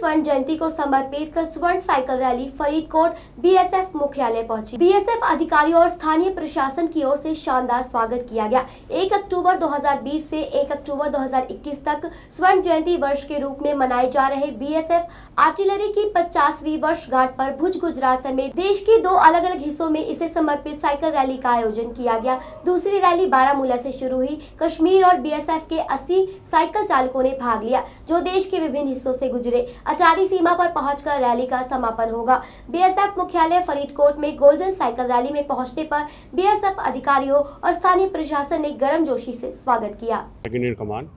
स्वर्ण जयंती को समर्पित कल स्वर्ण साइकिल रैली फरीदकोट बीएसएफ मुख्यालय पहुंची। बीएसएफ अधिकारियों और स्थानीय प्रशासन की ओर से शानदार स्वागत किया गया। 1 अक्टूबर 2020 से 1 अक्टूबर 2021 तक स्वर्ण जयंती वर्ष के रूप में मनाए जा रहे बीएसएफ आर्टिलरी की 50वीं वर्षगांठ पर भुज गुजरात समेत देश के 2 अलग अलग हिस्सों में इसे समर्पित साइकिल रैली का आयोजन किया गया। दूसरी रैली बारामूला से शुरू हुई। कश्मीर और बीएसएफ के 80 साइकिल चालकों ने भाग लिया, जो देश के विभिन्न हिस्सों से गुजरे। अटारी सीमा पर पहुंचकर रैली का समापन होगा। बीएसएफ मुख्यालय फरीदकोट में गोल्डन साइकिल रैली में पहुंचने पर बीएसएफ अधिकारियों और स्थानीय प्रशासन ने गर्मजोशी से स्वागत किया। सेकेंड कमान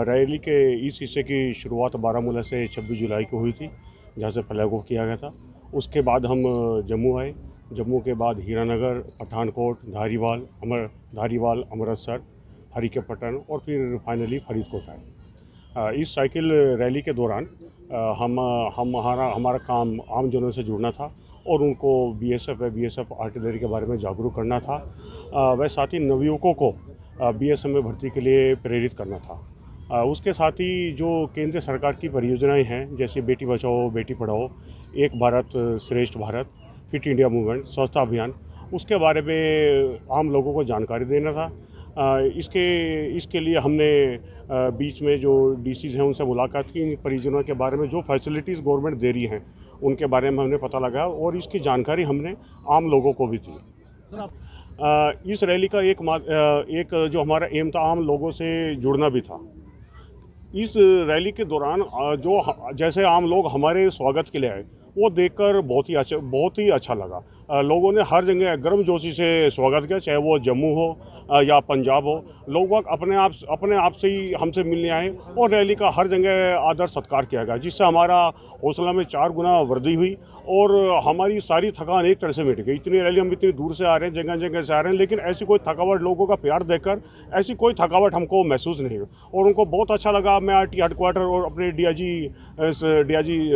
रैली के इस हिस्से की शुरुआत बारामूला से 26 जुलाई को हुई थी, जहां से फ्लैग ऑफ किया गया था। उसके बाद हम जम्मू आए। जम्मू के बाद हीरानगर, पठानकोट, धारीवाल, अमृतसर, हरिकेपट्टन और फिर फाइनली फरीदकोट आए। इस साइकिल रैली के दौरान हमारा काम आम जनों से जुड़ना था और उनको बीएसएफ आर्टिलरी के बारे में जागरूक करना था। वह साथ ही नवयुवकों को बीएसएफ में भर्ती के लिए प्रेरित करना था। उसके साथ ही जो केंद्र सरकार की परियोजनाएं हैं, जैसे बेटी बचाओ बेटी पढ़ाओ, एक भारत श्रेष्ठ भारत, फिट इंडिया मूवमेंट, स्वच्छता अभियान, उसके बारे में आम लोगों को जानकारी देना था। इसके लिए हमने बीच में जो डीसीज हैं उनसे मुलाकात की। इन परियोजनाओं के बारे में जो फैसिलिटीज़ गवर्नमेंट दे रही हैं उनके बारे में हमने पता लगाया और इसकी जानकारी हमने आम लोगों को भी दी। इस रैली का एक जो हमारा एम था, आम लोगों से जुड़ना भी था। इस रैली के दौरान जो जैसे आम लोग हमारे स्वागत के लिए आए, वो देखकर बहुत ही अच्छा लगा। लोगों ने हर जगह गर्मजोशी से स्वागत किया, चाहे वो जम्मू हो या पंजाब हो। लोग अपने आप से ही हमसे मिलने आए और रैली का हर जगह आदर सत्कार किया गया, जिससे हमारा हौसला में 4 गुना वृद्धि हुई और हमारी सारी थकान एक तरह से मिट गई। इतनी रैली हम इतनी दूर से आ रहे हैं, जगह जगह से आ रहे हैं, लेकिन ऐसी कोई थकावट, लोगों का प्यार देखकर ऐसी कोई थकावट हमको महसूस नहीं हुई और उनको बहुत अच्छा लगा। मैं आरटी हेडक्वार्टर और अपने डीआईजी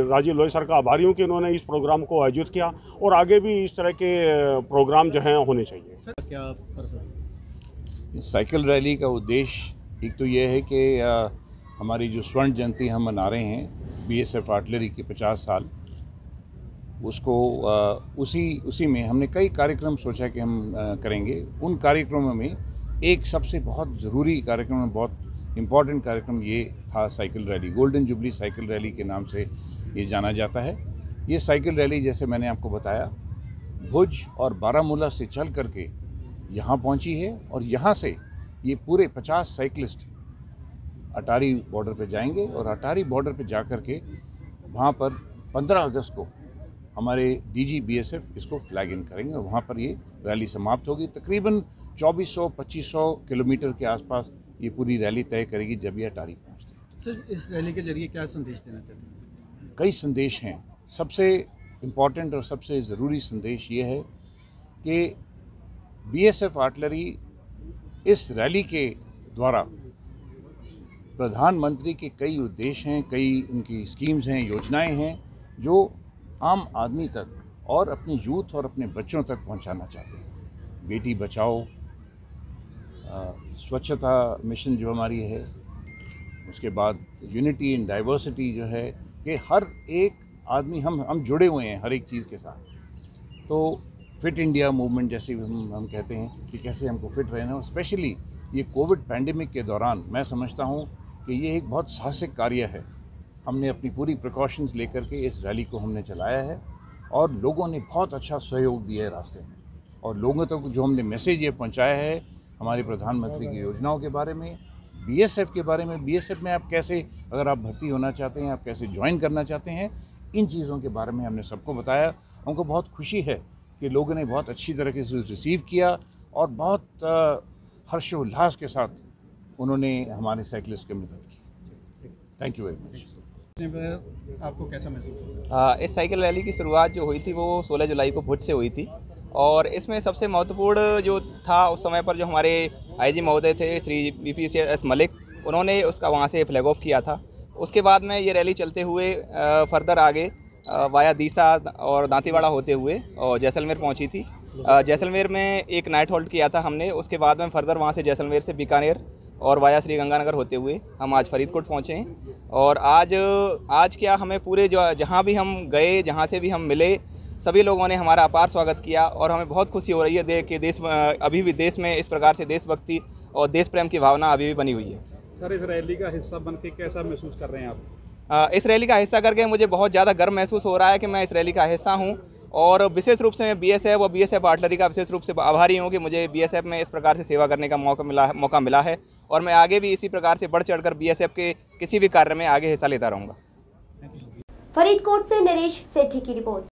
राजीव लोही सर का आभारी हूँ कि उन्होंने इस प्रोग्राम को आयोजित किया और आगे भी इस तरह के प्रोग्राम जो हैं होने चाहिए। क्या पर्पस? इस साइकिल रैली का उद्देश्य एक तो ये है कि हमारी जो स्वर्ण जयंती हम मना रहे हैं, बीएसएफ आर्टिलरी के 50 साल, उसको उसी में हमने कई कार्यक्रम सोचा कि हम करेंगे। उन कार्यक्रमों में एक सबसे बहुत ज़रूरी कार्यक्रम, बहुत इम्पॉर्टेंट कार्यक्रम ये था cycle rally. Golden jubilee cycle rally के नाम से ये जाना जाता है। ये साइकिल रैली, जैसे मैंने आपको बताया, भुज और बारामूला से चल करके यहाँ पहुँची है और यहाँ से ये पूरे 50 साइकिलिस्ट अटारी बॉर्डर पे जाएंगे और अटारी बॉर्डर पे जा कर के वहाँ पर 15 अगस्त को हमारे डीजी बीएसएफ इसको फ्लैग इन करेंगे और वहाँ पर ये रैली समाप्त होगी। तकरीबन 2400-2500 किलोमीटर के आसपास ये पूरी रैली तय करेगी जब ये अटारी पहुँचती है। सर, इस रैली के जरिए क्या संदेश देना चाहते हैं? कई संदेश हैं। सबसे इम्पॉर्टेंट और सबसे ज़रूरी संदेश ये है कि बीएसएफ आर्टिलरी इस रैली के द्वारा प्रधानमंत्री के कई उद्देश्य हैं, कई उनकी स्कीम्स हैं, योजनाएं हैं जो आम आदमी तक और अपने यूथ और अपने बच्चों तक पहुंचाना चाहते हैं। बेटी बचाओ, स्वच्छता मिशन जो हमारी है, उसके बाद यूनिटी इन डाइवर्सिटी जो है, कि हर एक आदमी हम जुड़े हुए हैं हर एक चीज़ के साथ। तो फिट इंडिया मूवमेंट जैसे हम कहते हैं कि कैसे हमको फिट रहना, और स्पेशली ये कोविड पैंडेमिक के दौरान मैं समझता हूँ कि ये एक बहुत साहसिक कार्य है। हमने अपनी पूरी प्रिकॉशंस लेकर के इस रैली को हमने चलाया है और लोगों ने बहुत अच्छा सहयोग दिया है रास्ते में। और लोगों तक जो हमने मैसेज ये पहुँचाया है हमारे प्रधानमंत्री की योजनाओं के बारे में, बीएसएफ के बारे में, बीएसएफ में आप कैसे, अगर आप भर्ती होना चाहते हैं, आप कैसे ज्वाइन करना चाहते हैं, इन चीज़ों के बारे में हमने सबको बताया। हमको बहुत खुशी है कि लोगों ने बहुत अच्छी तरीके से रिसीव किया और बहुत हर्षोल्लास के साथ उन्होंने हमारे साइकिलिस्ट की मदद की। Thank you very much. आपको कैसा महसूस हुआ? इस साइकिल रैली की शुरुआत जो हुई थी वो 16 जुलाई को भुज से हुई थी और इसमें सबसे महत्वपूर्ण जो था, उस समय पर जो हमारे आईजी महोदय थे श्री BPS मलिक, उन्होंने उसका वहाँ से फ्लैग ऑफ किया था। उसके बाद में ये रैली चलते हुए फर्दर आगे वाया दीसा और दांतीवाड़ा होते हुए और जैसलमेर पहुंची थी। जैसलमेर में एक नाइट होल्ड किया था हमने। उसके बाद में फर्दर वहां से जैसलमेर से बीकानेर और वाया श्री गंगानगर होते हुए हम आज फरीदकोट पहुँचे हैं। और आज क्या हमें पूरे जहाँ भी हम गए, जहाँ से भी हम मिले, सभी लोगों ने हमारा अपार स्वागत किया और हमें बहुत खुशी हो रही है देख के अभी भी देश में इस प्रकार से देशभक्ति और देश प्रेम की भावना अभी भी बनी हुई है। सर, इस रैली का हिस्सा बन के कैसा महसूस कर रहे हैं आप? इस रैली का हिस्सा करके मुझे बहुत ज़्यादा गर्व महसूस हो रहा है कि मैं इस रैली का हिस्सा हूं, और विशेष रूप से मैं बीएसएफ और बीएसएफ आर्टिलरी का विशेष रूप से आभारी हूं कि मुझे बीएसएफ में इस प्रकार से सेवा करने का मौका मिला है, और मैं आगे भी इसी प्रकार से बढ़ चढ़कर बीएसएफ के किसी भी कार्य में आगे हिस्सा लेता रहूँगा। फरीदकोट से नरेश सेठी की रिपोर्ट।